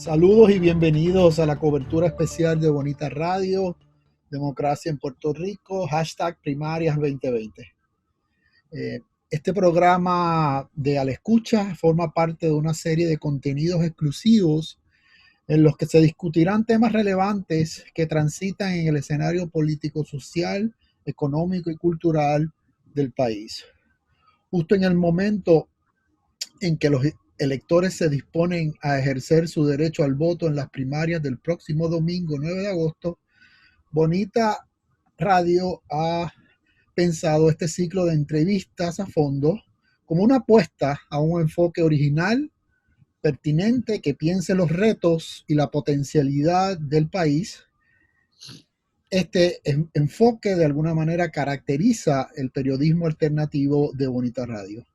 Saludos y bienvenidos a la cobertura especial de Bonita Radio, Democracia en Puerto Rico, #primarias 2020. Este programa de A la Escucha forma parte de una serie de contenidos exclusivos en los que se discutirán temas relevantes que transitan en el escenario político, social, económico y cultural del país. Justo en el momento en que los electores se disponen a ejercer su derecho al voto en las primarias del próximo domingo 9 de agosto, Bonita Radio ha pensado este ciclo de entrevistas a fondo como una apuesta a un enfoque original, pertinente, que piense los retos y la potencialidad del país. Este enfoque de alguna manera caracteriza el periodismo alternativo de Bonita Radio.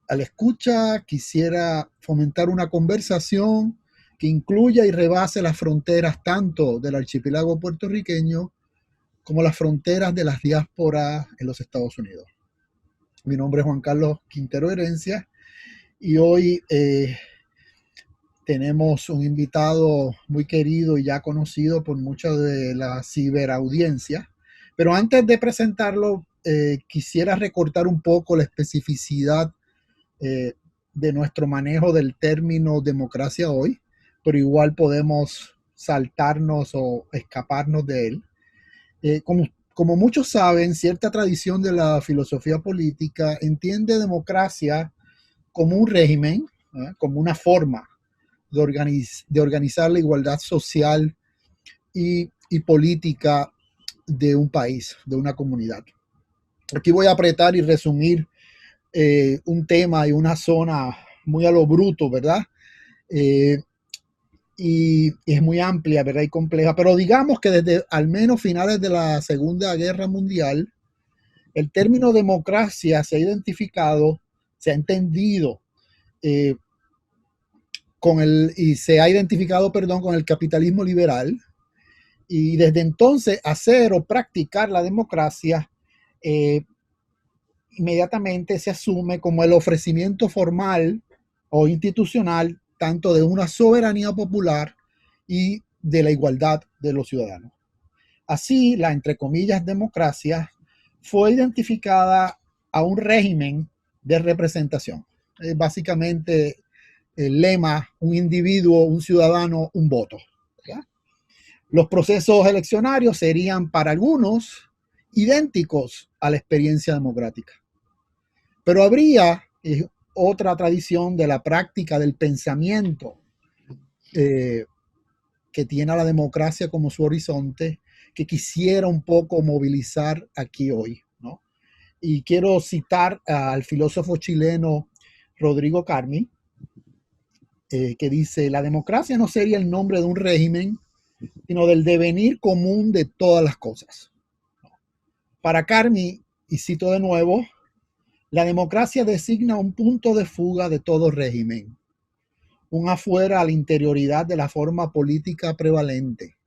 A la escucha quisiera fomentar una conversación que incluya y rebase las fronteras tanto del archipiélago puertorriqueño como las fronteras de las diásporas en los Estados Unidos. Mi nombre es Juan Carlos Quintero Herencia y hoy tenemos un invitado muy querido y ya conocido por mucha de la ciberaudiencia. Pero antes de presentarlo, quisiera recortar un poco la especificidad de nuestro manejo del término democracia hoy, pero igual podemos saltarnos o escaparnos de él. Como muchos saben, cierta tradición de la filosofía política entiende democracia como un régimen, como una forma de organizar la igualdad social y política de un país, de una comunidad. Aquí voy a apretar y resumir un tema y una zona muy a lo bruto, ¿verdad? Y es muy amplia, ¿verdad? Y compleja, pero digamos que desde al menos finales de la Segunda Guerra Mundial, el término democracia se ha identificado, se ha entendido con el capitalismo liberal, y desde entonces hacer o practicar la democracia inmediatamente se asume como el ofrecimiento formal o institucional tanto de una soberanía popular y de la igualdad de los ciudadanos. Así, la, entre comillas, democracia fue identificada a un régimen de representación. Básicamente, el lema: un individuo, un ciudadano, un voto. ¿Ya? Los procesos eleccionarios serían para algunos idénticos a la experiencia democrática. Pero habría otra tradición de la práctica del pensamiento que tiene a la democracia como su horizonte, que quisiera un poco movilizar aquí hoy, ¿no? Y quiero citar al filósofo chileno Rodrigo Carmi, que dice: la democracia no sería el nombre de un régimen, sino del devenir común de todas las cosas. Para Carmi, y cito de nuevo, la democracia designa un punto de fuga de todo régimen, un afuera a la interioridad de la forma política prevalente.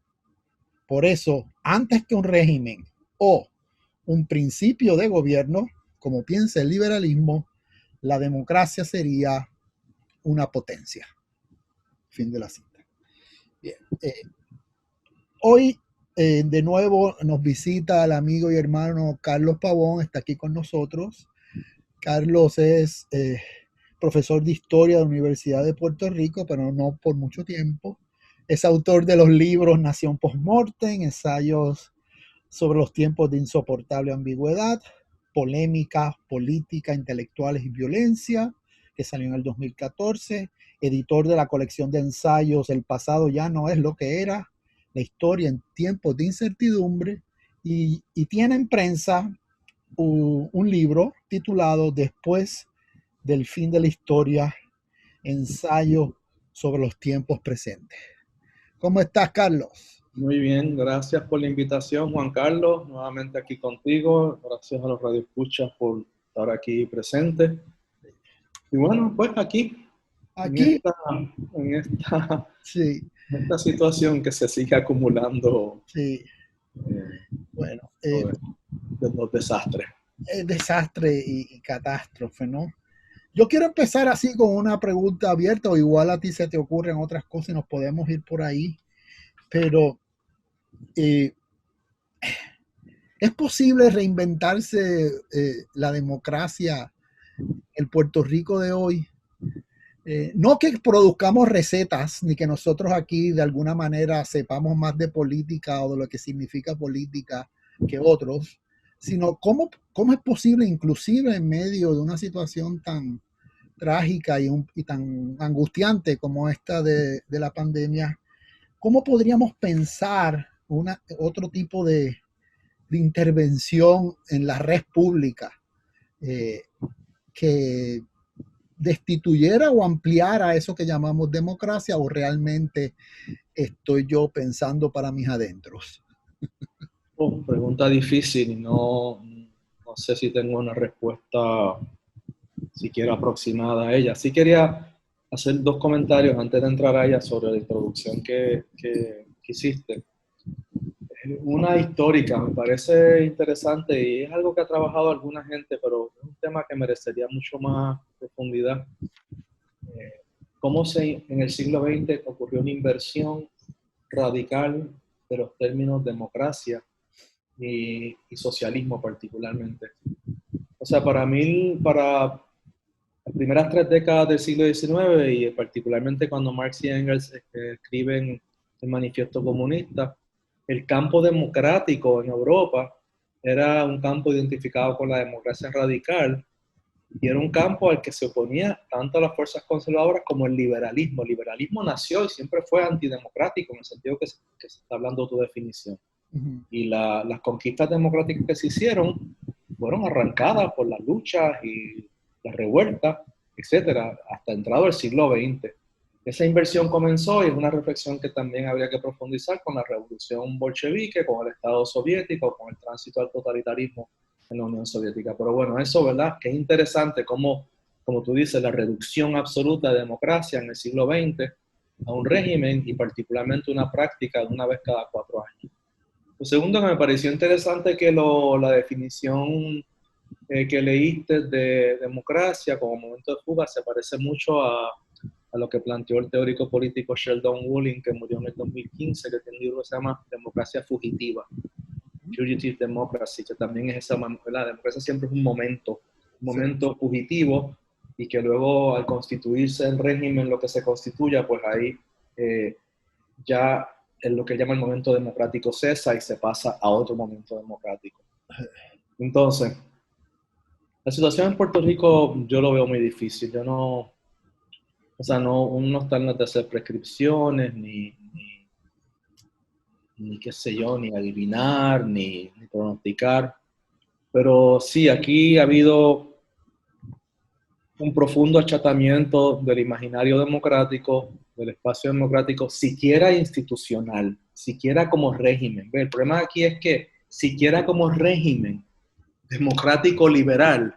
Por eso, antes que un régimen o un principio de gobierno, como piensa el liberalismo, la democracia sería una potencia. Fin de la cita. Bien. Hoy, de nuevo, nos visita el amigo y hermano Carlos Pavón, está aquí con nosotros. Carlos es profesor de Historia de la Universidad de Puerto Rico, pero no por mucho tiempo. Es autor de los libros Nación Postmortem, Ensayos sobre los tiempos de insoportable ambigüedad, Polémica, Política, Intelectuales y Violencia, que salió en el 2014. Editor de la colección de ensayos El pasado ya no es lo que era, la historia en tiempos de incertidumbre, y tiene en prensa un libro titulado Después del fin de la historia, ensayo sobre los tiempos presentes. ¿Cómo estás, Carlos? Muy bien, gracias por la invitación, Juan Carlos, nuevamente aquí contigo. Gracias a los radioescuchas por estar aquí presentes. Y bueno, pues aquí sí, en esta situación que se sigue acumulando. Sí. Bueno, de los desastres. Desastre y catástrofe, ¿no? Yo quiero empezar así con una pregunta abierta, o igual a ti se te ocurren otras cosas y nos podemos ir por ahí, pero eh, ¿es posible reinventarse la democracia en Puerto Rico de hoy? No que produzcamos recetas, ni que nosotros aquí de alguna manera sepamos más de política o de lo que significa política que otros, sino cómo es posible, inclusive en medio de una situación tan trágica y tan angustiante como esta de la pandemia, cómo podríamos pensar otro tipo de intervención en la red pública eh, que destituyera o ampliara eso que llamamos democracia, o realmente estoy yo pensando para mis adentros? Pregunta difícil y no sé si tengo una respuesta siquiera aproximada a ella. Sí quería hacer dos comentarios antes de entrar a ella sobre la introducción que hiciste. Una histórica, me parece interesante y es algo que ha trabajado alguna gente, pero es un tema que merecería mucho más profundidad. Cómo en el siglo XX ocurrió una inversión radical de los términos democracia y socialismo particularmente. O sea, para mí, para las primeras 3 décadas del siglo XIX y particularmente cuando Marx y Engels escriben el Manifiesto Comunista, el campo democrático en Europa era un campo identificado con la democracia radical y era un campo al que se oponía tanto a las fuerzas conservadoras como el liberalismo. El liberalismo nació y siempre fue antidemocrático en el sentido que se está hablando tu definición. Y las conquistas democráticas que se hicieron fueron arrancadas por las luchas y las revueltas, etcétera, hasta entrado el siglo XX. Esa inversión comenzó y es una reflexión que también habría que profundizar con la revolución bolchevique, con el Estado soviético, con el tránsito al totalitarismo en la Unión Soviética. Pero bueno, eso, ¿verdad? Que es interesante cómo, como tú dices, la reducción absoluta de democracia en el siglo XX a un régimen y particularmente una práctica de una vez cada 4 años. Lo segundo que me pareció interesante que la definición que leíste de democracia como momento de fuga se parece mucho a lo que planteó el teórico político Sheldon Woolley, que murió en el 2015, que tiene un libro que se llama Democracia Fugitiva, Fugitive Democracy, que también es esa, la democracia siempre es un momento fugitivo, y que luego al constituirse el régimen, lo que se constituya, pues ahí ya en lo que llama el momento democrático cesa y se pasa a otro momento democrático. Entonces, la situación en Puerto Rico yo lo veo muy difícil. Yo no, o sea, uno no está en las de hacer prescripciones, ni qué sé yo, ni adivinar, ni pronosticar. Pero sí, aquí ha habido un profundo achatamiento del imaginario democrático, del espacio democrático, siquiera institucional, siquiera como régimen. El problema aquí es que siquiera como régimen democrático liberal,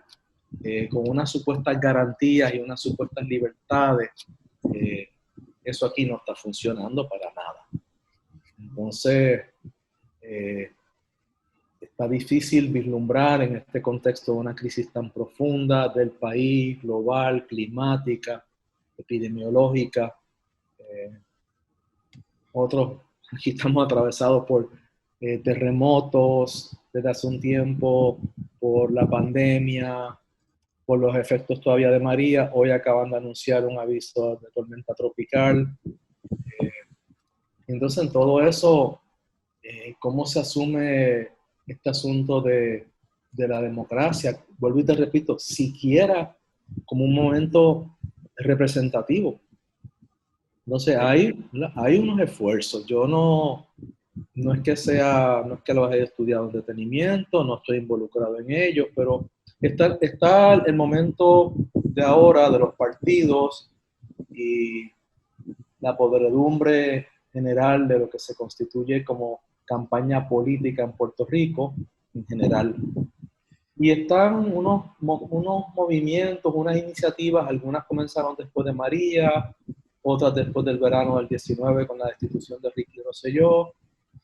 con unas supuestas garantías y unas supuestas libertades, eso aquí no está funcionando para nada. Entonces, está difícil vislumbrar en este contexto una crisis tan profunda del país, global, climática, epidemiológica. Aquí estamos atravesados por terremotos desde hace un tiempo, por la pandemia, por los efectos todavía de María. Hoy acaban de anunciar un aviso de tormenta tropical. Entonces, en todo eso, ¿cómo se asume este asunto de la democracia? Vuelvo y te repito, siquiera como un momento representativo. Entonces, hay unos esfuerzos. Yo no es que lo haya estudiado en detenimiento, no estoy involucrado en ello, pero está el momento de ahora de los partidos y la podredumbre general de lo que se constituye como campaña política en Puerto Rico en general. Y están unos movimientos, unas iniciativas, algunas comenzaron después de María, otras después del verano del 19 con la destitución de Ricky Rosselló,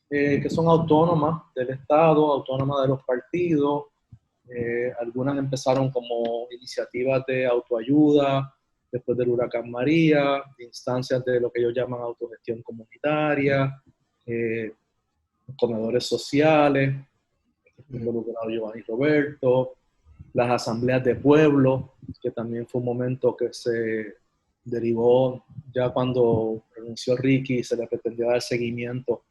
que son autónomas del Estado, autónomas de los partidos, Algunas empezaron como iniciativas de autoayuda, después del huracán María, instancias de lo que ellos llaman autogestión comunitaria, comedores sociales, involucrado Giovanni Roberto, las asambleas de pueblo, que también fue un momento que se derivó ya cuando renunció Ricky y se le pretendió dar seguimiento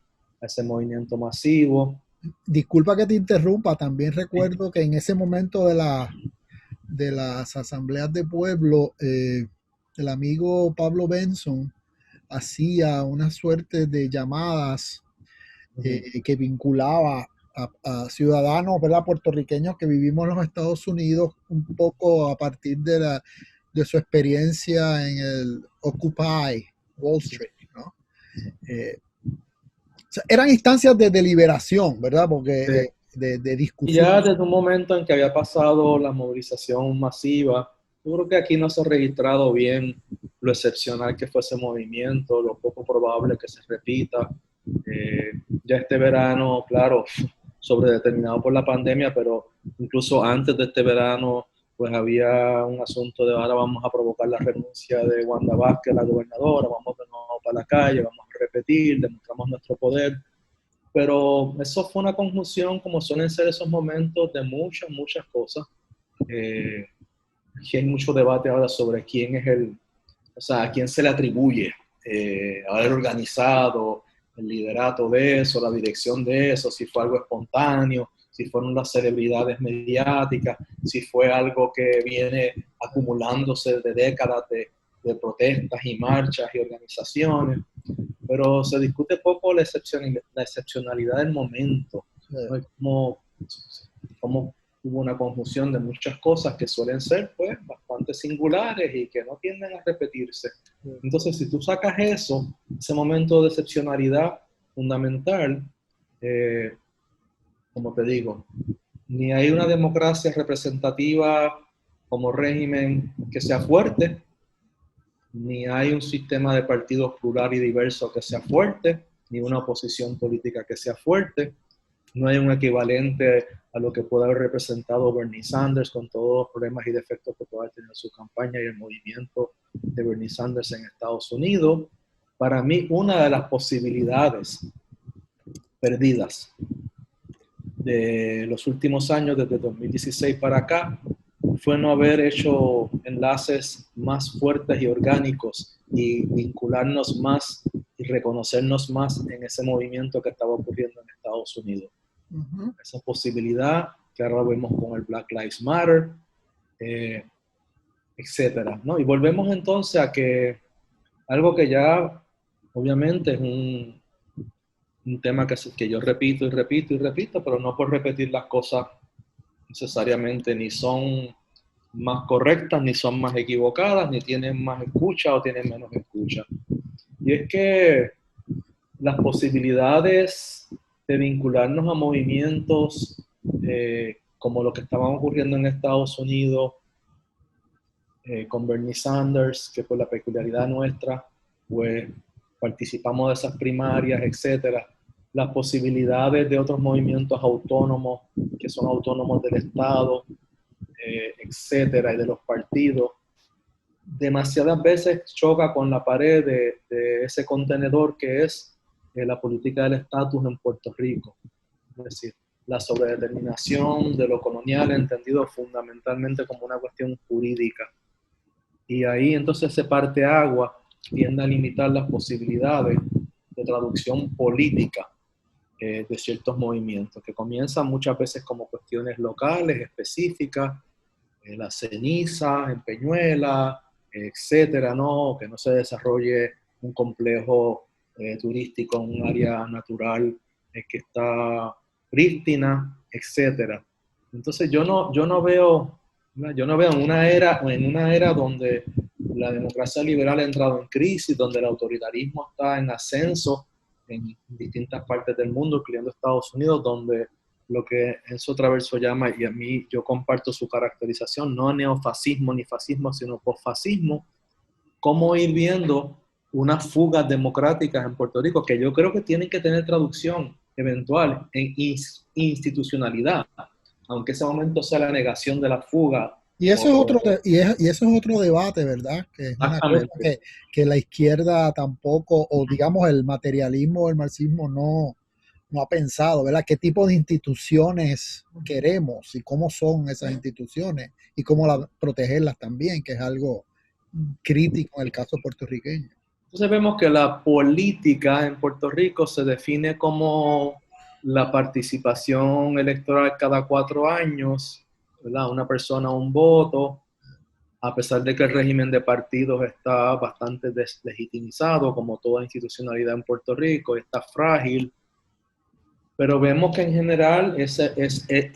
a ese movimiento masivo. Disculpa que te interrumpa, también recuerdo que en ese momento de las asambleas de pueblo, el amigo Pablo Benson hacía una suerte de llamadas que vinculaba a ciudadanos, ¿verdad?, puertorriqueños que vivimos en los Estados Unidos un poco a partir de su experiencia en el Occupy Wall Street, ¿no? O sea, eran instancias de deliberación, ¿verdad? Porque de Y discusión. ya desde un momento en que había pasado la movilización masiva, yo creo que aquí no se ha registrado bien lo excepcional que fue ese movimiento, lo poco probable que se repita. Ya este verano, claro, sobredeterminado por la pandemia, pero incluso antes de este verano, pues había un asunto de ahora vamos a provocar la renuncia de Wanda Vázquez, la gobernadora, vamos de nuevo para la calle, vamos a repetir, demostramos nuestro poder. Pero eso fue una conjunción, como suelen ser esos momentos, de muchas, muchas cosas. Aquí hay mucho debate ahora sobre quién es o sea, a quién se le atribuye haber organizado el liderato de eso, la dirección de eso, si fue algo espontáneo, si fueron las celebridades mediáticas, si fue algo que viene acumulándose de décadas de protestas y marchas y organizaciones, pero se discute poco la excepcionalidad del momento, ¿no? Como hubo una conjunción de muchas cosas que suelen ser pues bastante singulares y que no tienden a repetirse. Entonces, si tú sacas eso, ese momento de excepcionalidad fundamental, como te digo, ni hay una democracia representativa como régimen que sea fuerte, ni hay un sistema de partidos plural y diverso que sea fuerte, ni una oposición política que sea fuerte. No hay un equivalente a lo que puede haber representado Bernie Sanders con todos los problemas y defectos que pueda tener su campaña y el movimiento de Bernie Sanders en Estados Unidos. Para mí, una de las posibilidades perdidas de los últimos años, desde 2016 para acá, fue no haber hecho enlaces más fuertes y orgánicos y vincularnos más y reconocernos más en ese movimiento que estaba ocurriendo en Estados Unidos. Esa posibilidad que ahora vemos con el Black Lives Matter, etcétera, ¿no? Y volvemos entonces a que algo que ya obviamente es un tema que yo repito y repito y repito, pero no por repetir las cosas necesariamente ni son más correctas, ni son más equivocadas, ni tienen más escucha o tienen menos escucha. Y es que las posibilidades de vincularnos a movimientos como lo que estaban ocurriendo en Estados Unidos con Bernie Sanders, que por la peculiaridad nuestra, pues participamos de esas primarias, etcétera. Las posibilidades de otros movimientos autónomos, que son autónomos del Estado, etcétera, y de los partidos, demasiadas veces choca con la pared de ese contenedor que es la política del estatus en Puerto Rico. Es decir, la sobredeterminación de lo colonial entendido fundamentalmente como una cuestión jurídica. Y ahí entonces ese parteagua tiende a limitar las posibilidades de traducción política de ciertos movimientos, que comienzan muchas veces como cuestiones locales, específicas, la ceniza en Peñuela, etcétera, ¿no? Que no se desarrolle un complejo turístico en un área natural que está prístina, etcétera. Entonces yo no veo en una era donde la democracia liberal ha entrado en crisis, donde el autoritarismo está en ascenso en distintas partes del mundo, incluyendo Estados Unidos, donde lo que Enzo Traverso llama, y a mí yo comparto su caracterización, no neofascismo ni fascismo, sino posfascismo, cómo ir viendo unas fugas democráticas en Puerto Rico, que yo creo que tienen que tener traducción eventual en institucionalidad. aunque ese momento sea la negación de la fuga. Y eso es otro, y eso es otro debate, ¿verdad? Que es una cosa Exactamente. que la izquierda tampoco, o digamos el materialismo o el marxismo no ha pensado, ¿verdad? ¿Qué tipo de instituciones queremos y cómo son esas instituciones y cómo protegerlas también, que es algo crítico en el caso puertorriqueño? Entonces vemos que la política en Puerto Rico se define como la participación electoral cada 4 años, ¿verdad? Una persona, un voto, a pesar de que el régimen de partidos está bastante deslegitimizado, como toda institucionalidad en Puerto Rico, está frágil, pero vemos que en general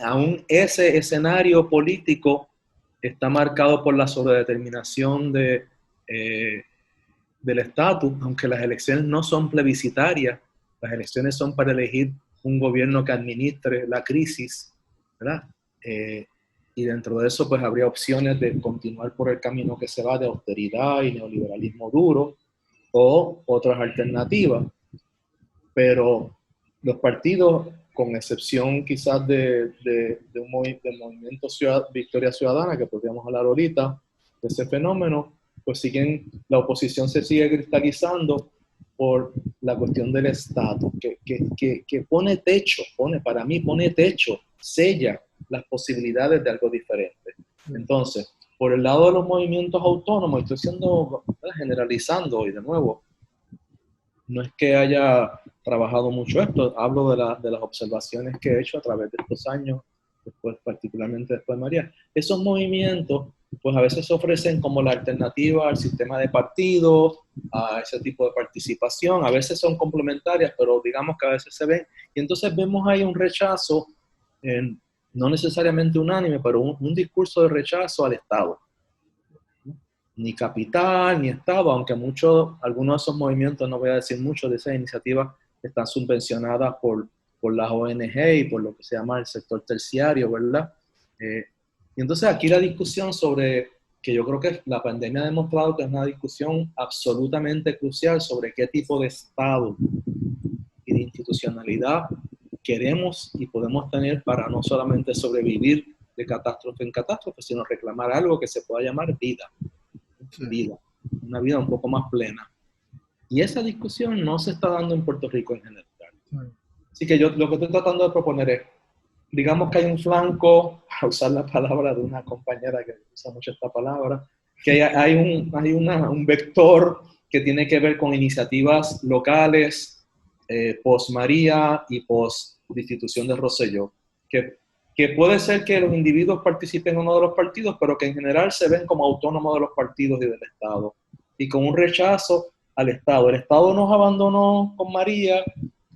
aún ese escenario político está marcado por la sobredeterminación eh, del estatus, aunque las elecciones no son plebiscitarias, las elecciones son para elegir un gobierno que administre la crisis, ¿verdad? Y dentro de eso pues habría opciones de continuar por el camino que se va de austeridad y neoliberalismo duro o otras alternativas, pero los partidos, con excepción quizás un del movimiento Victoria Ciudadana, que podríamos hablar ahorita de ese fenómeno, pues la oposición se sigue cristalizando por la cuestión del estatus, que pone techo, para mí pone techo, sella las posibilidades de algo diferente. Entonces, por el lado de los movimientos autónomos, generalizando y de nuevo, no es que haya trabajado mucho esto, hablo de las observaciones que he hecho a través de estos años, después, particularmente después de María. Esos movimientos, pues a veces se ofrecen como la alternativa al sistema de partidos, a ese tipo de participación, a veces son complementarias, pero digamos que a veces se ven, y entonces vemos ahí un rechazo, no necesariamente unánime, pero un discurso de rechazo al Estado. Ni capital, ni Estado, aunque algunos de esos movimientos, no voy a decir mucho de esas iniciativas, están subvencionadas por las ONG y por lo que se llama el sector terciario, ¿verdad? Y entonces aquí la discusión sobre, que yo creo que la pandemia ha demostrado que es una discusión absolutamente crucial sobre qué tipo de Estado y de institucionalidad queremos y podemos tener para no solamente sobrevivir de catástrofe en catástrofe, sino reclamar algo que se pueda llamar vida. Vida, una vida un poco más plena. Y esa discusión no se está dando en Puerto Rico en general. Así que yo lo que estoy tratando de proponer es, digamos que hay un flanco, a usar la palabra de una compañera que usa mucho esta palabra, que hay un vector que tiene que ver con iniciativas locales, post María y post Destitución de Rosselló, que puede ser que los individuos participen en uno de los partidos, pero que en general se ven como autónomos de los partidos y del Estado, y con un rechazo al Estado. El Estado nos abandonó con María,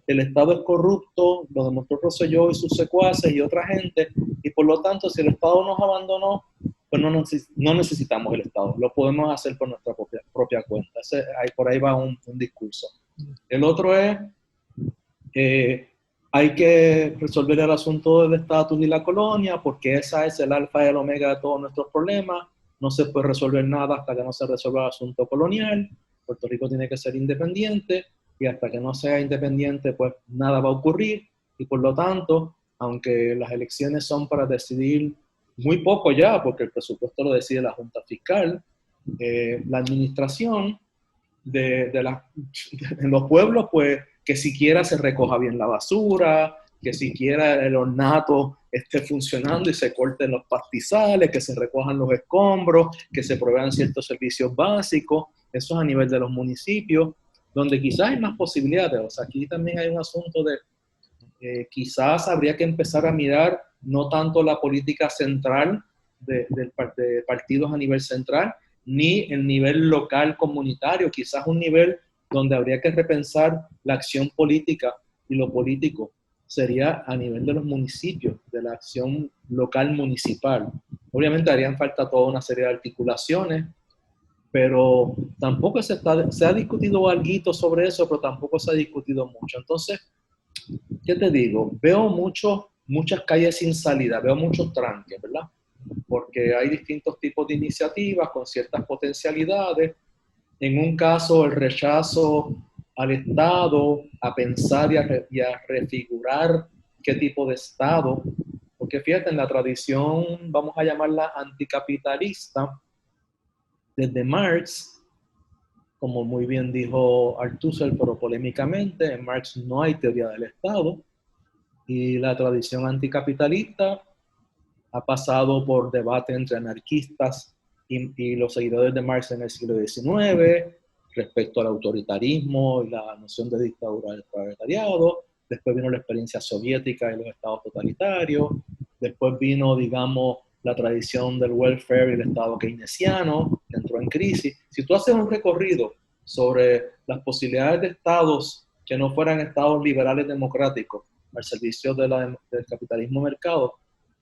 el Estado es corrupto, lo demostró Rosselló y sus secuaces y otra gente, y por lo tanto, si el Estado nos abandonó, pues no necesitamos el Estado, lo podemos hacer por nuestra propia cuenta. Por ahí va un discurso. El otro es, hay que resolver el asunto del estatus y la colonia, porque esa es el alfa y el omega de todos nuestros problemas. No se puede resolver nada hasta que no se resuelva el asunto colonial. Puerto Rico tiene que ser independiente, y hasta que no sea independiente, pues nada va a ocurrir. Y por lo tanto, aunque las elecciones son para decidir muy poco ya, porque el presupuesto lo decide la Junta Fiscal, la administración en los pueblos, pues que siquiera se recoja bien la basura, que siquiera el ornato esté funcionando y se corten los pastizales, que se recojan los escombros, que se provean ciertos servicios básicos. Eso es a nivel de los municipios, donde quizás hay más posibilidades. O sea, aquí también hay un asunto de quizás habría que empezar a mirar no tanto la política central de partidos a nivel central, ni el nivel local comunitario, quizás un nivel donde habría que repensar la acción política y lo político sería a nivel de los municipios, de la acción local municipal. Obviamente harían falta toda una serie de articulaciones, pero tampoco se ha discutido algo sobre eso, pero tampoco se ha discutido mucho. Entonces, ¿qué te digo? Veo muchas calles sin salida, veo muchos tranques, ¿verdad? Porque hay distintos tipos de iniciativas con ciertas potencialidades. En un caso, el rechazo al Estado, a pensar y a refigurar qué tipo de Estado, porque porque fíjate, en la tradición, vamos a llamarla anticapitalista, desde Marx, como muy bien dijo Althusser, pero polémicamente, en Marx no hay teoría del Estado, y la tradición anticapitalista ha pasado por debate entre anarquistas y los seguidores de Marx en el siglo XIX respecto al autoritarismo y la noción de dictadura del proletariado. Después vino la experiencia soviética y los estados totalitarios. Después vino, digamos, la tradición del welfare y el estado keynesiano, que entró en crisis. Si tú haces un recorrido sobre las posibilidades de estados que no fueran estados liberales democráticos al servicio de del capitalismo mercado,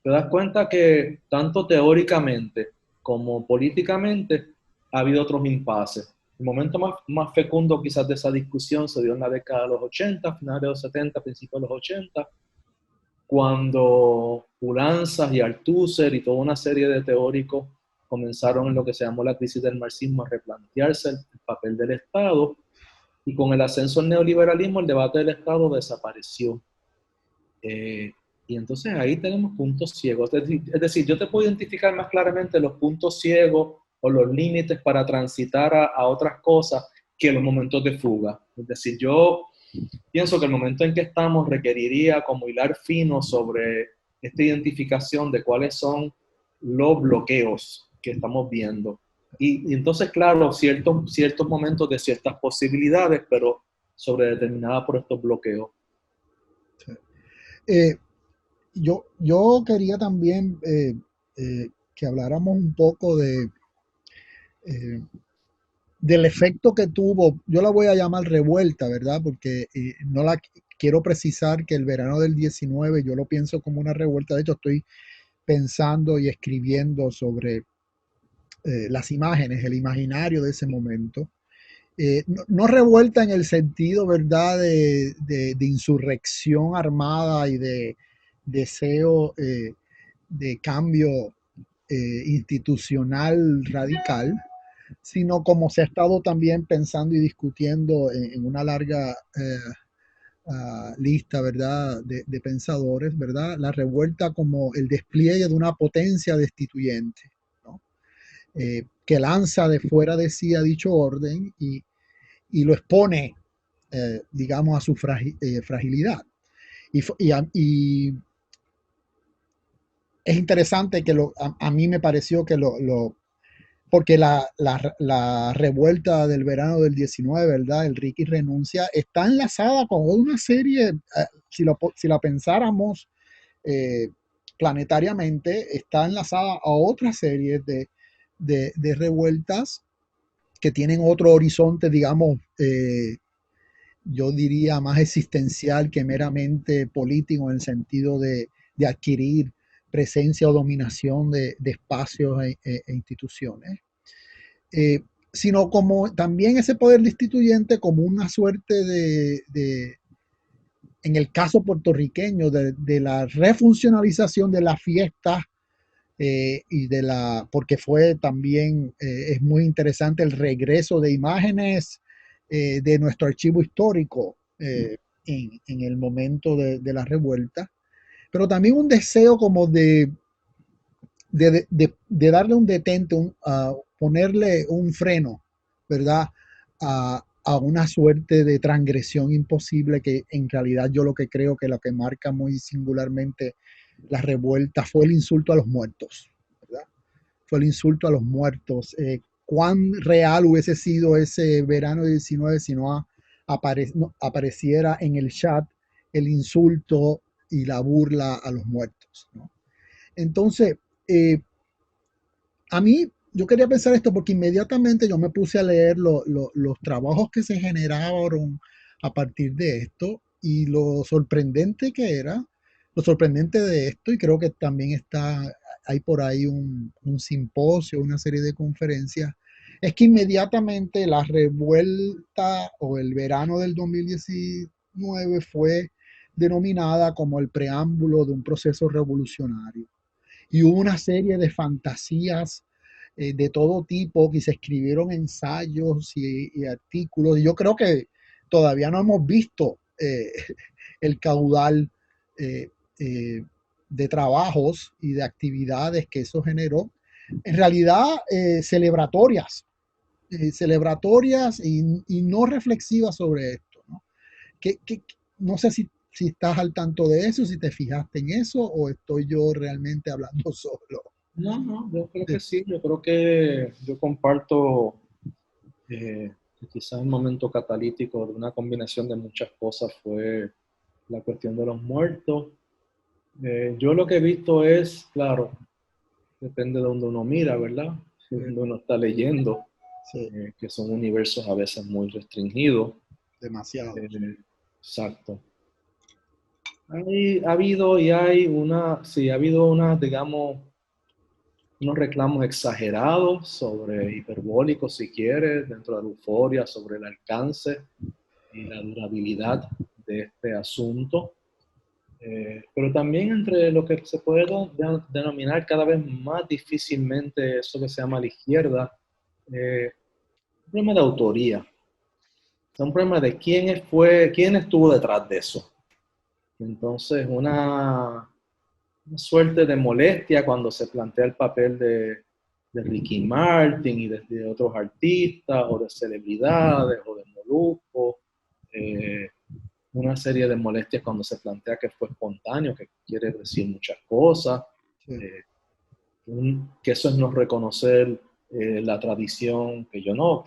te das cuenta que tanto teóricamente como políticamente ha habido otros impases. El momento más fecundo quizás de esa discusión se dio en la década de los 80, finales de los 70, principios de los 80, cuando Ulanzas y Althusser y toda una serie de teóricos comenzaron en lo que se llamó la crisis del marxismo a replantearse el papel del Estado, y con el ascenso del neoliberalismo el debate del Estado desapareció. Y entonces ahí tenemos puntos ciegos. Es decir, yo te puedo identificar más claramente los puntos ciegos o los límites para transitar a otras cosas que los momentos de fuga. Es decir, yo pienso que el momento en que estamos requeriría como hilar fino sobre esta identificación de cuáles son los bloqueos que estamos viendo. Y entonces, claro, ciertos momentos de ciertas posibilidades, pero sobredeterminadas por estos bloqueos. Eh, yo quería también que habláramos un poco eh, del efecto que tuvo, yo la voy a llamar revuelta, ¿verdad? Porque no la quiero precisar que el verano del 19 yo lo pienso como una revuelta. De hecho, estoy pensando y escribiendo sobre las imágenes, el imaginario de ese momento. No revuelta en el sentido, ¿verdad?, de insurrección armada y de deseo de cambio institucional radical, sino como se ha estado también pensando y discutiendo en una larga lista, ¿verdad?, de pensadores, ¿verdad?, la revuelta como el despliegue de una potencia destituyente, ¿no? Que lanza de fuera de sí a dicho orden y lo expone, digamos, a su fragilidad. Y es interesante que a mí me pareció que porque la revuelta del verano del 19, ¿verdad? El Ricky renuncia, está enlazada con una serie, si la pensáramos eh, planetariamente, está enlazada a otra serie de revueltas que tienen otro horizonte, digamos, yo diría más existencial que meramente político en el sentido de adquirir presencia o dominación de espacios e instituciones, eh, sino como también ese poder destituyente como una suerte en el caso puertorriqueño, de la refuncionalización de las fiestas y porque fue también, es muy interesante el regreso de imágenes de nuestro archivo histórico en el momento de la revuelta, pero también un deseo como de darle un detente, ponerle un freno, ¿verdad? A una suerte de transgresión imposible que en realidad yo lo que creo que lo que marca muy singularmente la revuelta fue el insulto a los muertos, ¿verdad? Fue el insulto a los muertos. ¿Cuán real hubiese sido ese verano de 19 si no, no apareciera en el chat el insulto y la burla a los muertos, ¿no? Entonces, eh, a mí, yo quería pensar esto porque inmediatamente yo me puse a leer los trabajos que se generaron a partir de esto y lo sorprendente que era, lo sorprendente de esto, y creo que también hay por ahí un simposio, una serie de conferencias, es que inmediatamente la revuelta o el verano del 2019 fue denominada como el preámbulo de un proceso revolucionario y hubo una serie de fantasías de todo tipo que se escribieron ensayos y artículos. Y yo creo que todavía no hemos visto el caudal eh, eh, de trabajos y de actividades que eso generó, en realidad celebratorias y no reflexivas sobre esto, ¿no? No sé si estás al tanto de eso, si te fijaste en eso o estoy yo realmente hablando solo. No, yo creo que sí, yo creo que yo comparto que quizás el momento catalítico de una combinación de muchas cosas fue la cuestión de los muertos. Yo lo que he visto es, claro, depende de donde uno mira, ¿verdad? Donde uno está leyendo, Sí, que son universos a veces muy restringidos. demasiado. Exacto. Ha habido y hay una, sí, ha habido una, digamos, unos reclamos exagerados sobre hiperbólicos, si quieres, dentro de la euforia, sobre el alcance y la durabilidad de este asunto. Pero también entre lo que se puede denominar cada vez más difícilmente eso que se llama la izquierda, un problema de autoría, un problema de quién estuvo detrás de eso. Entonces, una suerte de molestia cuando se plantea el papel de Ricky Martin y de otros artistas o de celebridades o de Molusco. Una serie de molestias cuando se plantea que fue espontáneo, que quiere decir muchas cosas, Sí, que eso es no reconocer la tradición, que yo no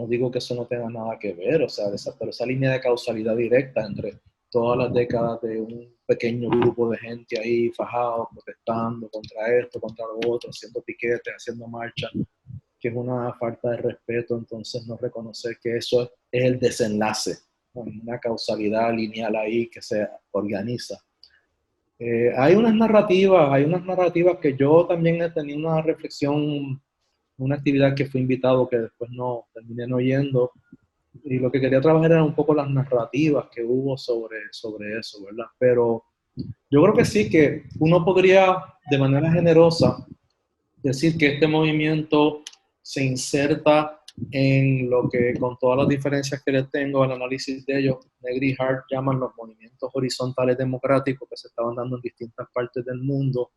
digo que eso no tenga nada que ver, o sea, pero esa línea de causalidad directa entre todas las décadas de un pequeño grupo de gente ahí fajado, protestando contra esto, contra lo otro, haciendo piquetes, haciendo marchas, que es una falta de respeto, entonces no reconocer que eso es el desenlace, una causalidad lineal ahí que se organiza. Hay unas narrativas que yo también he tenido una reflexión, una actividad que fui invitado que después no terminé no yendo, y lo que quería trabajar era un poco las narrativas que hubo sobre eso, ¿verdad? Pero yo creo que sí, que uno podría de manera generosa decir que este movimiento se inserta en lo que, con todas las diferencias que le tengo al análisis de ellos, Negri y Hart llaman los movimientos horizontales democráticos que se estaban dando en distintas partes del mundo,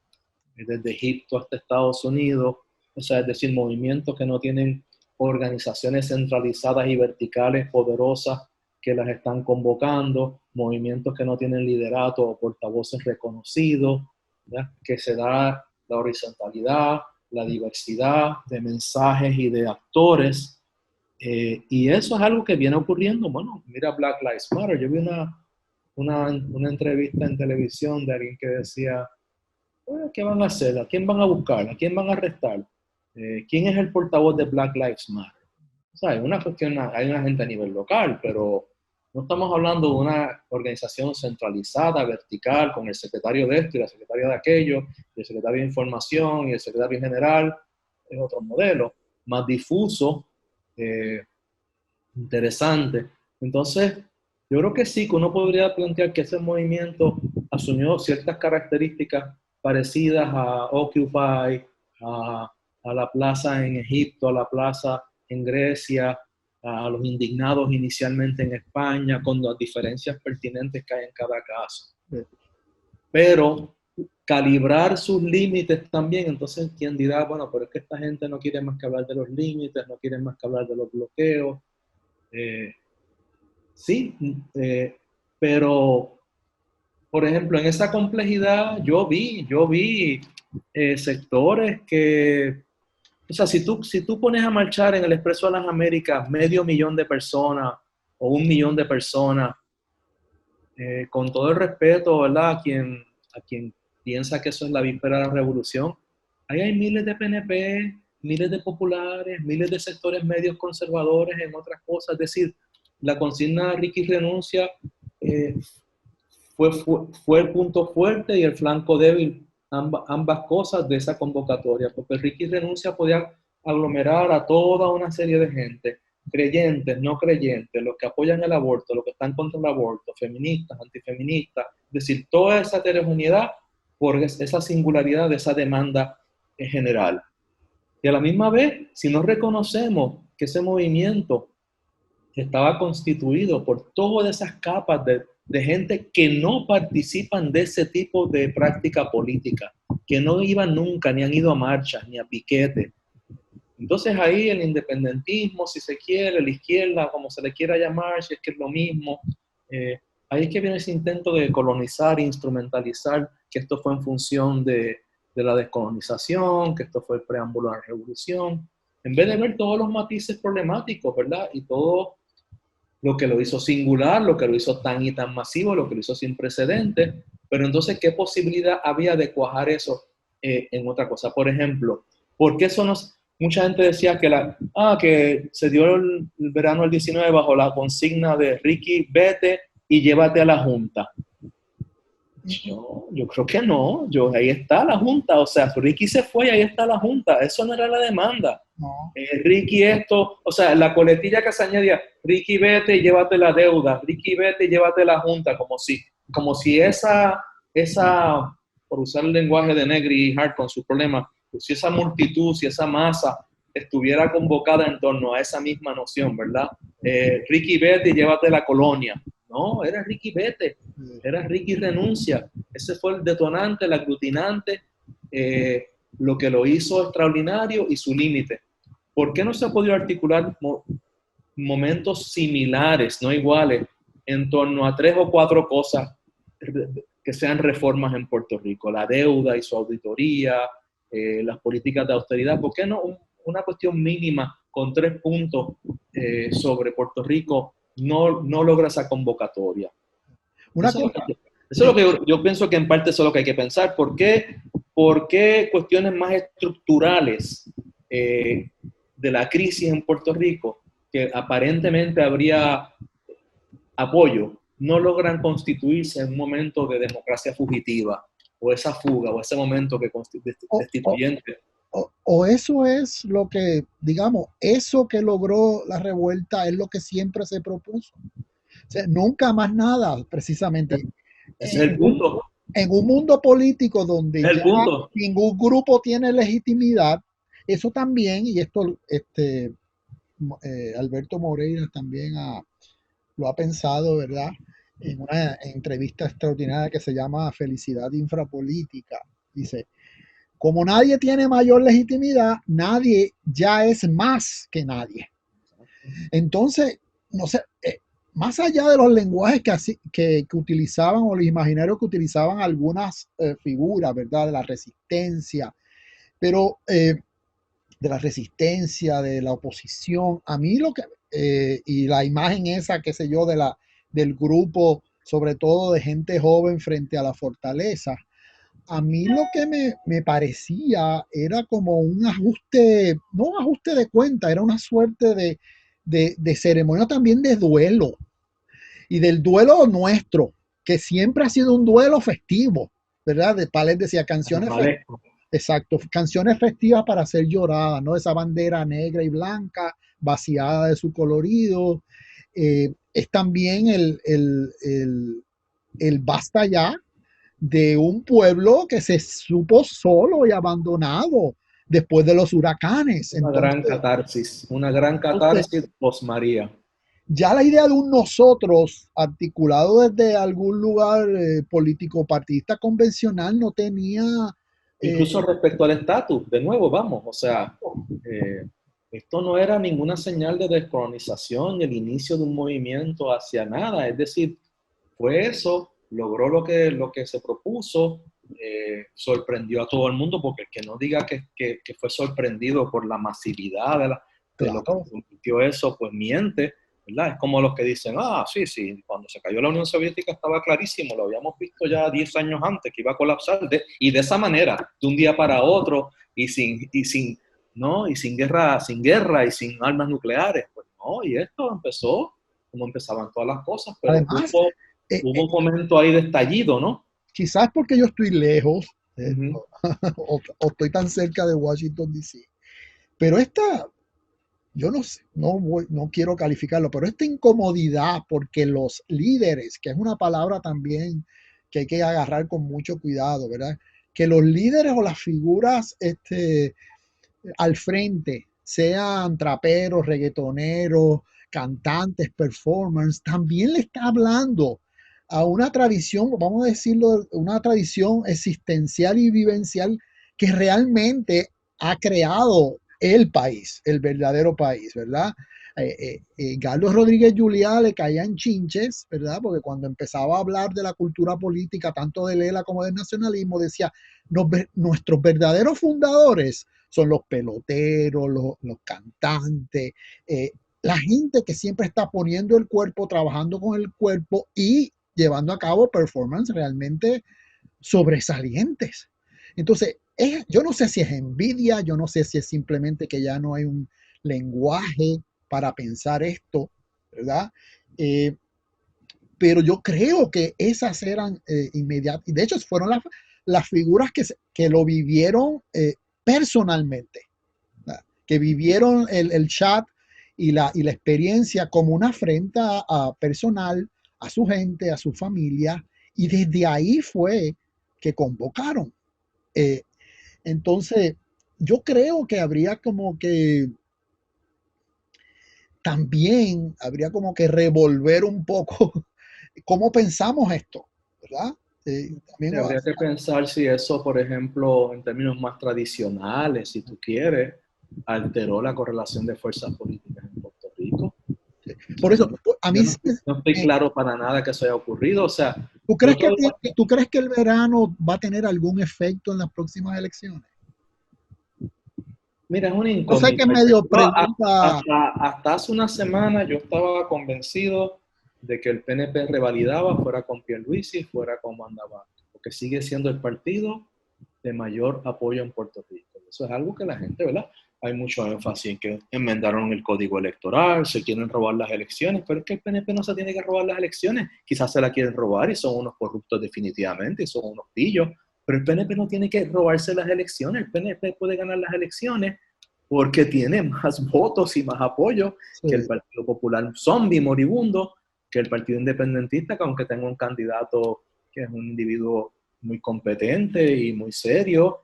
desde Egipto hasta Estados Unidos, o sea, es decir, movimientos que no tienen organizaciones centralizadas y verticales poderosas que las están convocando, movimientos que no tienen liderato o portavoces reconocidos, ¿ya? Que se da la horizontalidad, la diversidad de mensajes y de actores, y eso es algo que viene ocurriendo. Bueno, mira Black Lives Matter, yo vi una entrevista en televisión de alguien que decía, ¿qué van a hacer? ¿A quién van a buscar? ¿A quién van a arrestar? ¿Quién es el portavoz de Black Lives Matter? O sea, hay una cuestión, hay una gente a nivel local, pero no estamos hablando de una organización centralizada, vertical, con el secretario de esto y la secretaria de aquello, y el secretario de información y el secretario general. Es otro modelo, más difuso, eh, interesante. Entonces, yo creo que sí, que uno podría plantear que ese movimiento asumió ciertas características parecidas a Occupy, a, a la plaza en Egipto, a la plaza en Grecia, a los indignados inicialmente en España, con las diferencias pertinentes que hay en cada caso. Pero calibrar sus límites también, entonces quien dirá, bueno, pero es que esta gente no quiere más que hablar de los límites, no quiere más que hablar de los bloqueos. Sí, pero por ejemplo, en esa complejidad yo vi sectores que, o sea, si tú pones a marchar en el Expreso de las Américas 500,000 de personas o 1 millón de personas, con todo el respeto, ¿verdad? A quien piensa que eso es la víspera de la revolución, ahí hay miles de PNP, miles de populares, miles de sectores medios conservadores en otras cosas. Es decir, la consigna de Ricky renuncia eh, fue el punto fuerte y el flanco débil, ambas cosas de esa convocatoria, porque Ricky renuncia podía aglomerar a toda una serie de gente, creyentes, no creyentes, los que apoyan el aborto, los que están contra el aborto, feministas, antifeministas, es decir, toda esa heterogeneidad por esa singularidad de esa demanda en general. Y a la misma vez, si no reconocemos que ese movimiento estaba constituido por todas esas capas de gente que no participan de ese tipo de práctica política, que no iban nunca, ni han ido a marchas, ni a piquetes. Entonces ahí el independentismo, si se quiere, la izquierda, como se le quiera llamar, si es que es lo mismo, ahí es que viene ese intento de colonizar, instrumentalizar, que esto fue en función de la descolonización, que esto fue el preámbulo de la revolución, en vez de ver todos los matices problemáticos, ¿verdad? Y todo lo que lo hizo singular, lo que lo hizo tan y tan masivo, lo que lo hizo sin precedentes, pero entonces, ¿qué posibilidad había de cuajar eso en otra cosa? Por ejemplo, ¿por qué eso nos... Mucha gente decía que se dio el verano del 19 bajo la consigna de Ricky, vete y llévate a la Junta. Yo creo que no, ahí está la Junta, o sea, Ricky se fue y ahí está la Junta, eso no era la demanda. No. Ricky esto, o sea, la coletilla que se añadía, Ricky vete y llévate la deuda, Ricky vete y llévate la Junta, como si esa, por usar el lenguaje de Negri y Hart con sus problemas, pues si esa multitud, si esa masa estuviera convocada en torno a esa misma noción, ¿verdad? Ricky vete y llévate la colonia. No, era Ricky vete, era Ricky renuncia. Ese fue el detonante, el aglutinante, lo que lo hizo extraordinario y su límite. ¿Por qué no se ha podido articular momentos similares, no iguales, en torno a 3 o 4 cosas que sean reformas en Puerto Rico? La deuda y su auditoría, las políticas de austeridad. ¿Por qué no una cuestión mínima con 3 puntos sobre Puerto Rico no logra esa convocatoria? Una cosa, Eso es lo que yo pienso que en parte eso es lo que hay que pensar. ¿Por qué cuestiones más estructurales de la crisis en Puerto Rico, que aparentemente habría apoyo, no logran constituirse en un momento de democracia fugitiva, o esa fuga, o ese momento que destituyente? O eso es lo que, digamos, eso que logró la revuelta es lo que siempre se propuso. O sea, nunca más nada, precisamente. Ese es el punto. En un mundo político donde Es el ya punto. ningún grupo tiene legitimidad, eso también, y esto Alberto Moreira también lo ha pensado, ¿verdad? En una entrevista extraordinaria que se llama Felicidad Infrapolítica. Dice, como nadie tiene mayor legitimidad, nadie ya es más que nadie. Entonces, no sé, más allá de los lenguajes que utilizaban o los imaginarios que utilizaban algunas figuras, ¿verdad? De la resistencia, pero de la resistencia, de la oposición, a mí lo que, y la imagen esa, qué sé yo, del grupo, sobre todo de gente joven frente a la fortaleza, a mí lo que me parecía era como un ajuste, no un ajuste de cuenta, era una suerte de ceremonia también de duelo y del duelo nuestro, que siempre ha sido un duelo festivo, ¿verdad? De Palés decía canciones festivas. Exacto, canciones festivas para ser lloradas, ¿no? Esa bandera negra y blanca, vaciada de su colorido. Es también el basta ya de un pueblo que se supo solo y abandonado después de los huracanes. Una gran catarsis post María. Ya la idea de un nosotros articulado desde algún lugar político partidista convencional no tenía... Incluso respecto al estatus, de nuevo, vamos, o sea, esto no era ninguna señal de descolonización ni el inicio de un movimiento hacia nada, es decir, fue eso, logró lo que se propuso, sorprendió a todo el mundo, porque el que no diga que fue sorprendido por la masividad de lo que convirtió eso, pues miente, ¿verdad? Es como los que dicen, sí, cuando se cayó la Unión Soviética estaba clarísimo, lo habíamos visto ya 10 años antes que iba a colapsar, y de esa manera, de un día para otro, y sin guerra y sin armas nucleares, pues no, y esto empezó como empezaban todas las cosas, pero además, hubo un momento ahí de estallido, ¿no? Quizás porque yo estoy lejos o estoy tan cerca de Washington, D.C., pero yo no quiero calificarlo, pero esta incomodidad, porque los líderes, que es una palabra también que hay que agarrar con mucho cuidado, ¿verdad? Que los líderes o las figuras al frente, sean traperos, reggaetoneros, cantantes, performers, también le está hablando a una tradición, vamos a decirlo, una tradición existencial y vivencial que realmente ha creado el país, el verdadero país, ¿verdad? Carlos Rodríguez Juliá le caían chinches, ¿verdad? Porque cuando empezaba a hablar de la cultura política, tanto de Lela como del nacionalismo, decía, nuestros verdaderos fundadores son los peloteros, los cantantes, la gente que siempre está poniendo el cuerpo, trabajando con el cuerpo y llevando a cabo performances realmente sobresalientes. Entonces, yo no sé si es envidia, yo no sé si es simplemente que ya no hay un lenguaje para pensar esto, ¿verdad? Eh, pero yo creo que esas eran inmediatas, y de hecho fueron las figuras que lo vivieron personalmente, ¿verdad? Que vivieron el chat y la experiencia como una afrenta personal a su gente, a su familia, y desde ahí fue que convocaron. Eh, entonces, yo creo que habría como que también habría como que revolver un poco cómo pensamos esto, ¿verdad? Sí, También, habría que pensar si eso, por ejemplo, en términos más tradicionales, si tú quieres, alteró la correlación de fuerzas políticas en Puerto Rico. O por sea, eso, a mí, yo no estoy claro para nada que eso haya ocurrido. O sea, yo todavía, ¿tú crees que el verano va a tener algún efecto en las próximas elecciones? mira, es una Yo sé que incógnita. es medio Yo, pregunta. hasta hace una semana yo estaba convencido de que el PNP revalidaba, fuera con Pierluisi, fuera con Wanda Vázquez, porque sigue siendo el partido de mayor apoyo en Puerto Rico. Eso es algo que la gente, ¿verdad? Hay mucho énfasis en que enmendaron el código electoral, se quieren robar las elecciones, pero es que el PNP no se tiene que robar las elecciones. Quizás se la quieren robar y son unos corruptos definitivamente, y son unos pillos, pero el PNP no tiene que robarse las elecciones. El PNP puede ganar las elecciones porque tiene más votos y más apoyo que el Sí, Partido Popular zombie moribundo, que el Partido Independentista, que aunque tenga un candidato que es un individuo muy competente y muy serio,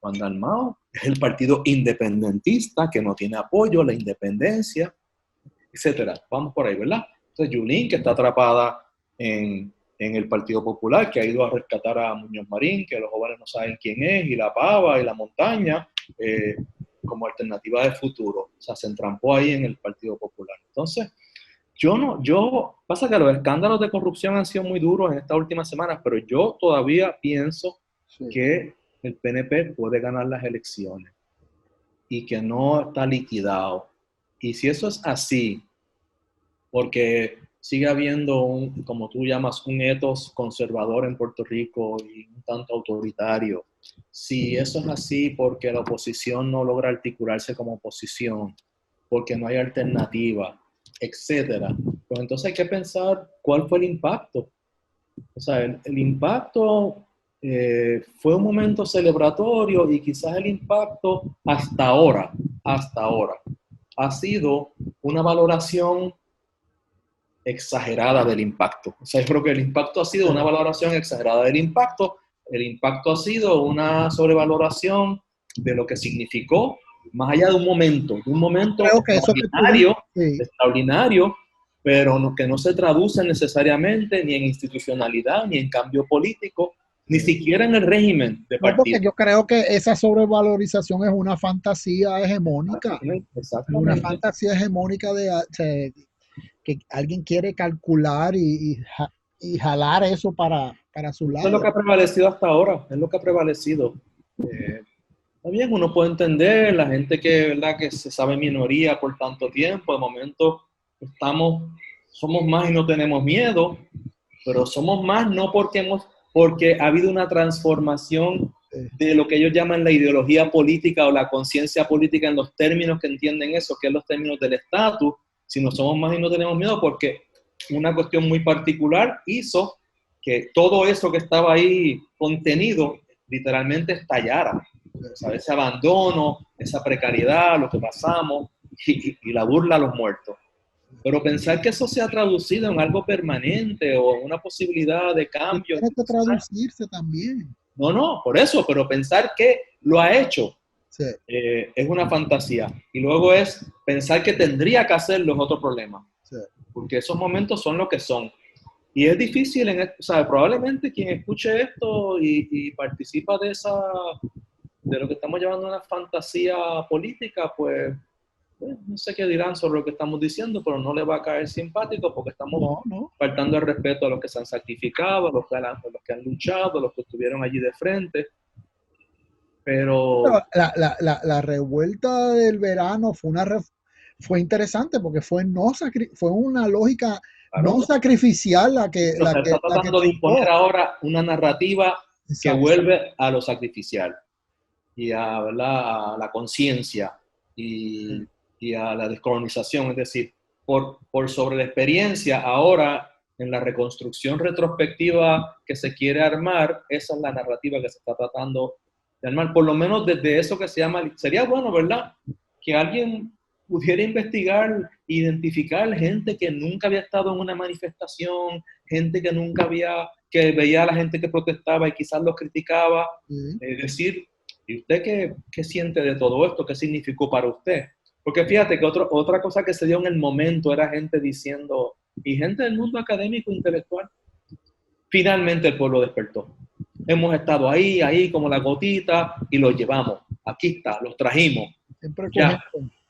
Juan Dalmau, es el partido independentista que no tiene apoyo, la independencia, etcétera. Vamos por ahí, ¿verdad? Entonces, Yulín, que está atrapada en el Partido Popular, que ha ido a rescatar a Muñoz Marín, que los jóvenes no saben quién es, y la Pava y la Montaña, como alternativa de futuro. O sea, se entrampó ahí en el Partido Popular. Entonces, pasa que los escándalos de corrupción han sido muy duros en estas últimas semanas, pero yo todavía pienso sí. que el PNP puede ganar las elecciones y que no está liquidado. Y si eso es así, porque sigue habiendo como tú llamas, un ethos conservador en Puerto Rico y un tanto autoritario, si eso es así porque la oposición no logra articularse como oposición, porque no hay alternativa, etcétera, pues entonces hay que pensar cuál fue el impacto. O sea, el impacto fue un momento celebratorio y quizás el impacto hasta ahora, ha sido una valoración exagerada del impacto. O sea, yo creo que el impacto ha sido una valoración exagerada del impacto, el impacto ha sido una sobrevaloración de lo que significó, más allá de un momento Creo que eso que tú dices, sí. extraordinario, pero que no se traduce necesariamente ni en institucionalidad, ni en cambio político, ni siquiera en el régimen de No, porque partido. yo creo que esa sobrevalorización es una fantasía hegemónica. Es una Exactamente. fantasía hegemónica que alguien quiere calcular y jalar eso para su Eso es lo lado. que ha prevalecido hasta ahora, es lo que ha prevalecido. Eh, Está bien, uno puede entender la gente que, ¿verdad?, que se sabe minoría por tanto tiempo, de momento somos más y no tenemos miedo, pero somos más no porque ha habido una transformación de lo que ellos llaman la ideología política o la conciencia política en los términos que entienden eso, que es los términos del estatus, sino somos más y no tenemos miedo porque una cuestión muy particular hizo que todo eso que estaba ahí contenido literalmente estallara. O sea, ese abandono, esa precariedad, lo que pasamos y la burla a los muertos. Pero pensar que eso se ha traducido en algo permanente o en una posibilidad de Y cambio. tiene que traducirse también. No, por eso, pero pensar que lo ha hecho Sí, es una fantasía. Y luego es pensar que tendría que hacerlo es otro problema, sí. porque esos momentos son lo que son. Y es difícil, o sea, probablemente quien escuche esto y participa de lo que estamos llevando una fantasía política, pues no sé qué dirán sobre lo que estamos diciendo, pero no le va a caer simpático porque estamos faltando el respeto a los que se han sacrificado, a los que han luchado, a los que estuvieron allí de frente. Pero la revuelta del verano fue interesante porque fue una lógica no sacrificial la que se está tratando de imponer ahora una narrativa que vuelve a lo sacrificial y a la conciencia y a la descolonización. Es decir, por sobre la experiencia, ahora en la reconstrucción retrospectiva que se quiere armar, esa es la narrativa que se está tratando de armar, por lo menos desde eso que se llama, sería bueno, ¿verdad?, que alguien pudiera investigar, identificar gente que nunca había estado en una manifestación, gente que nunca que veía a la gente que protestaba y quizás los criticaba, decir, ¿y usted qué siente de todo esto? ¿Qué significó para usted? Porque fíjate que otra cosa que se dio en el momento era gente diciendo, y gente del mundo académico intelectual, finalmente el pueblo despertó. Hemos estado ahí como la gotita y los llevamos. Aquí está, los trajimos.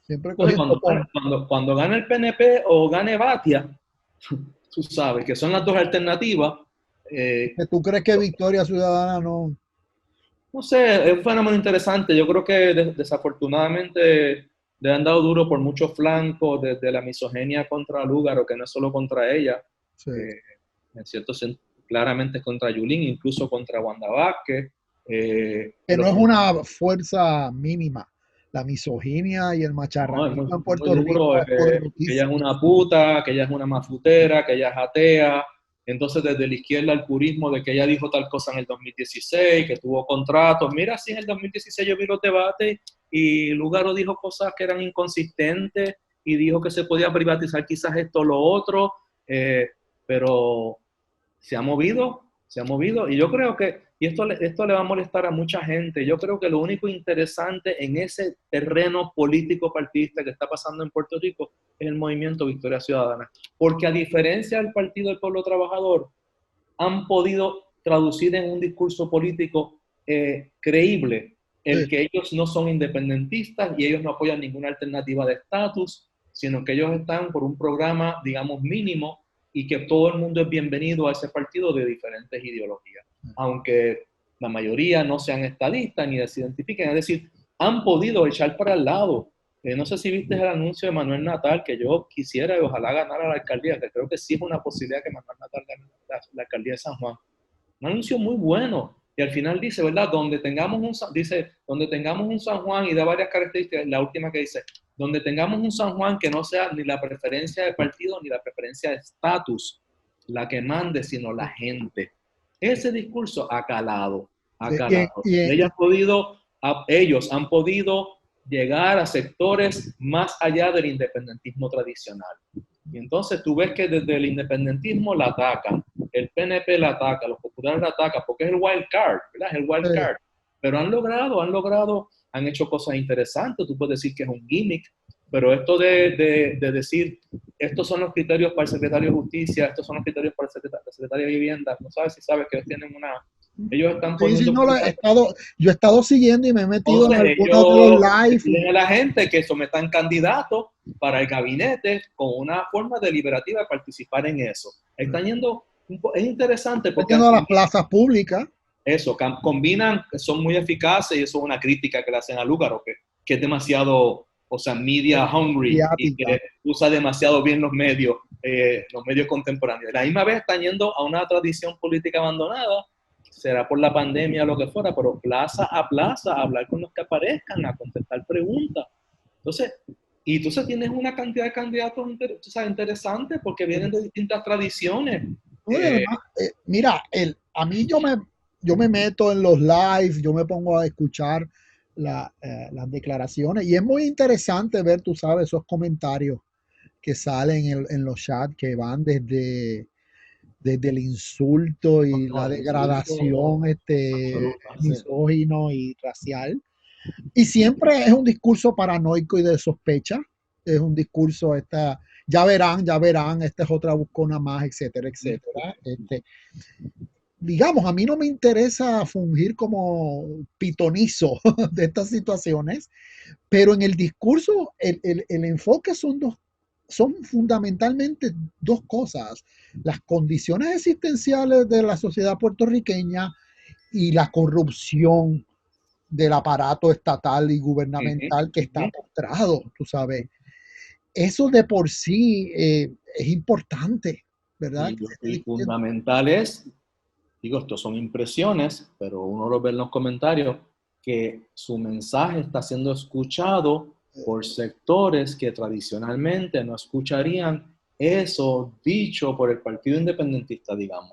Siempre cuando gane el PNP o gane Batia, tú sabes que son las dos alternativas. ¿Tú crees que Victoria Ciudadana no? No sé, es un fenómeno interesante. Yo creo que desafortunadamente le han dado duro por muchos flancos, desde la misoginia contra Lúgaro, que no es solo contra ella, sí. En cierto sentido, claramente contra Yulín, incluso contra Wanda Vázquez. Que no es una fuerza mínima. La misoginia y el macharranismo en Puerto Rico que ella es una puta, que ella es una mafutera, que ella es atea. Entonces, desde la izquierda, el purismo de que ella dijo tal cosa en el 2016, que tuvo contratos. Mira, si en el 2016 yo vi los debates y Lúgaro dijo cosas que eran inconsistentes y dijo que se podía privatizar quizás esto o lo otro, pero se ha movido. Y yo creo que, y esto le va a molestar a mucha gente, yo creo que lo único interesante en ese terreno político partidista que está pasando en Puerto Rico es el movimiento Victoria Ciudadana. Porque a diferencia del Partido del Pueblo Trabajador, han podido traducir en un discurso político creíble el que ellos no son independentistas y ellos no apoyan ninguna alternativa de estatus, sino que ellos están por un programa, digamos, mínimo, y que todo el mundo es bienvenido a ese partido de diferentes ideologías, aunque la mayoría no sean estadistas ni se identifiquen. Es decir, han podido echar para el lado. No sé si viste el anuncio de Manuel Natal, que yo quisiera y ojalá ganara la alcaldía, que creo que sí es una posibilidad que Manuel Natal gane la alcaldía de San Juan. Un anuncio muy bueno. Y al final dice, ¿verdad? Donde tengamos un San Juan, y da varias características, la última que dice, donde tengamos un San Juan que no sea ni la preferencia de partido ni la preferencia de estatus la que mande, sino la gente. Ese discurso ha calado. Ellos han podido llegar a sectores más allá del independentismo tradicional. Y entonces tú ves que desde el independentismo la atacan, el PNP la ataca, los populares la atacan, porque es el wild card, ¿verdad? Es el wild card. Pero han hecho cosas interesantes. Tú puedes decir que es un gimmick, pero esto de decir, estos son los criterios para el secretario de Justicia, estos son los criterios para el secretario de Vivienda, no sabes si sabes que ellos tienen ellos están poniendo... yo he estado siguiendo y me he metido en algunos de los live. Tienen a la gente que sometan candidatos para el gabinete con una forma deliberativa de participar en eso. Están yendo, es interesante porque... a las plazas públicas. Eso, combinan, son muy eficaces, y eso es una crítica que le hacen a Lúgaro, que es demasiado, o sea, media hungry, y que usa demasiado bien los medios contemporáneos. De la misma vez están yendo a una tradición política abandonada, será por la pandemia o lo que fuera, pero plaza a plaza, a hablar con los que aparezcan, a contestar preguntas. Entonces tienes una cantidad de candidatos interesantes porque vienen de distintas tradiciones. Mira, a mí yo me meto en los live, yo me pongo a escuchar las declaraciones y es muy interesante ver, tú sabes, esos comentarios que salen en los chats que van desde el insulto y la degradación misógino y racial. Y siempre es un discurso paranoico y de sospecha. Es un discurso ya verán, esta es otra buscona más, etcétera, etcétera. Digamos, a mí no me interesa fungir como pitonizo de estas situaciones, pero en el discurso, el enfoque son fundamentalmente dos cosas: las condiciones existenciales de la sociedad puertorriqueña y la corrupción del aparato estatal y gubernamental que está postrado, tú sabes. Eso de por sí es importante, ¿verdad? Y fundamental es, digo, estos son impresiones, pero uno lo ve en los comentarios, que su mensaje está siendo escuchado por sectores que tradicionalmente no escucharían eso dicho por el Partido Independentista, digamos.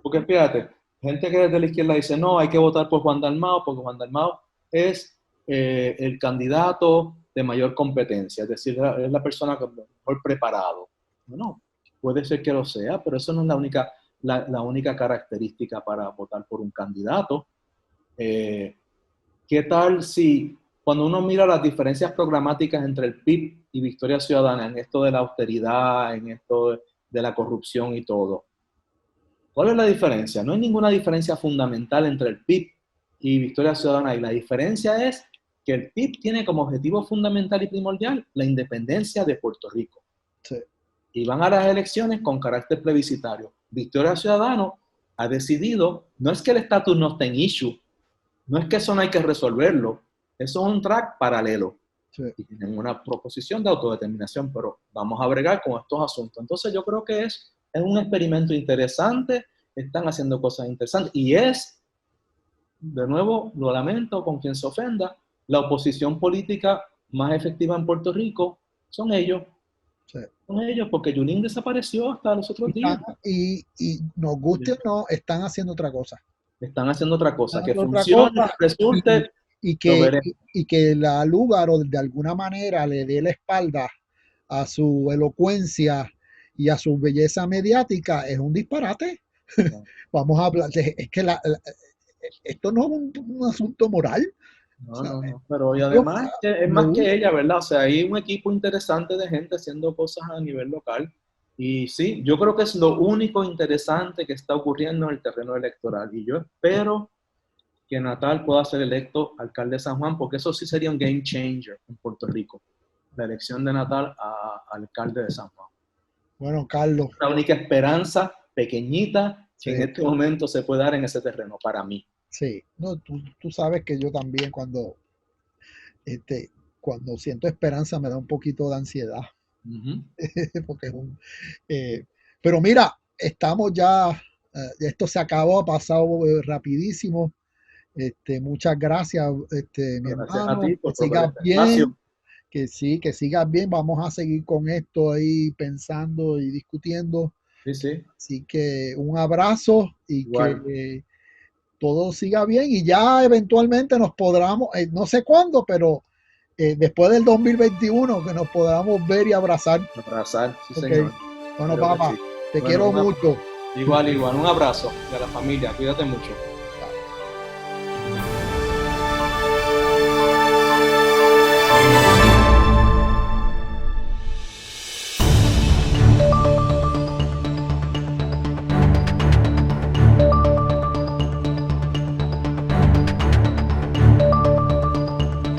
Porque fíjate, gente que desde la izquierda dice, no, hay que votar por Juan Dalmau, porque Juan Dalmau es el candidato de mayor competencia, es decir, es la persona mejor preparado. Bueno, puede ser que lo sea, pero eso no es la única característica para votar por un candidato. ¿Qué tal si cuando uno mira las diferencias programáticas entre el PIB y Victoria Ciudadana en esto de la austeridad, en esto de la corrupción y todo? ¿Cuál es la diferencia? No hay ninguna diferencia fundamental entre el PIB y Victoria Ciudadana, y la diferencia es que el PIB tiene como objetivo fundamental y primordial la independencia de Puerto Rico. Sí. Y van a las elecciones con carácter plebiscitario. Victoria Ciudadana ha decidido, no es que el estatus no esté en issue, no es que eso no hay que resolverlo, eso es un track paralelo. Sí. Y tienen una proposición de autodeterminación, pero vamos a bregar con estos asuntos. Entonces yo creo que es un experimento interesante, están haciendo cosas interesantes, y es, de nuevo, lo lamento con quien se ofenda, la oposición política más efectiva en Puerto Rico son ellos. Sí. Son ellos, porque Yulín desapareció hasta los otros días. Y nos guste o no, están haciendo otra cosa. Están haciendo otra cosa, que funcione, resulte, y que la Lúgaro de alguna manera le dé la espalda a su elocuencia y a su belleza mediática es un disparate. No. Vamos a hablar es que esto no es un asunto moral. No, pero y además es más que ella, ¿verdad? O sea, hay un equipo interesante de gente haciendo cosas a nivel local. Y sí, yo creo que es lo único interesante que está ocurriendo en el terreno electoral. Y yo espero que Natal pueda ser electo alcalde de San Juan, porque eso sí sería un game changer en Puerto Rico. La elección de Natal a alcalde de San Juan. Bueno, Carlos. La única esperanza pequeñita que en este momento se puede dar en ese terreno, para mí. Sí, no, tú sabes que yo también cuando siento esperanza me da un poquito de ansiedad. Porque es pero mira, estamos ya, esto se acabó, ha pasado rapidísimo. Muchas gracias, mi hermano, a ti por que sigas bien, que sigas bien. Vamos a seguir con esto ahí pensando y discutiendo. Sí. Así que un abrazo y igual. Que todo siga bien, y ya eventualmente nos podamos, no sé cuándo, pero después del 2021 que nos podamos ver y abrazar. Sí, señor. Bueno, papá, te quiero mucho. Igual, un abrazo de la familia, cuídate mucho.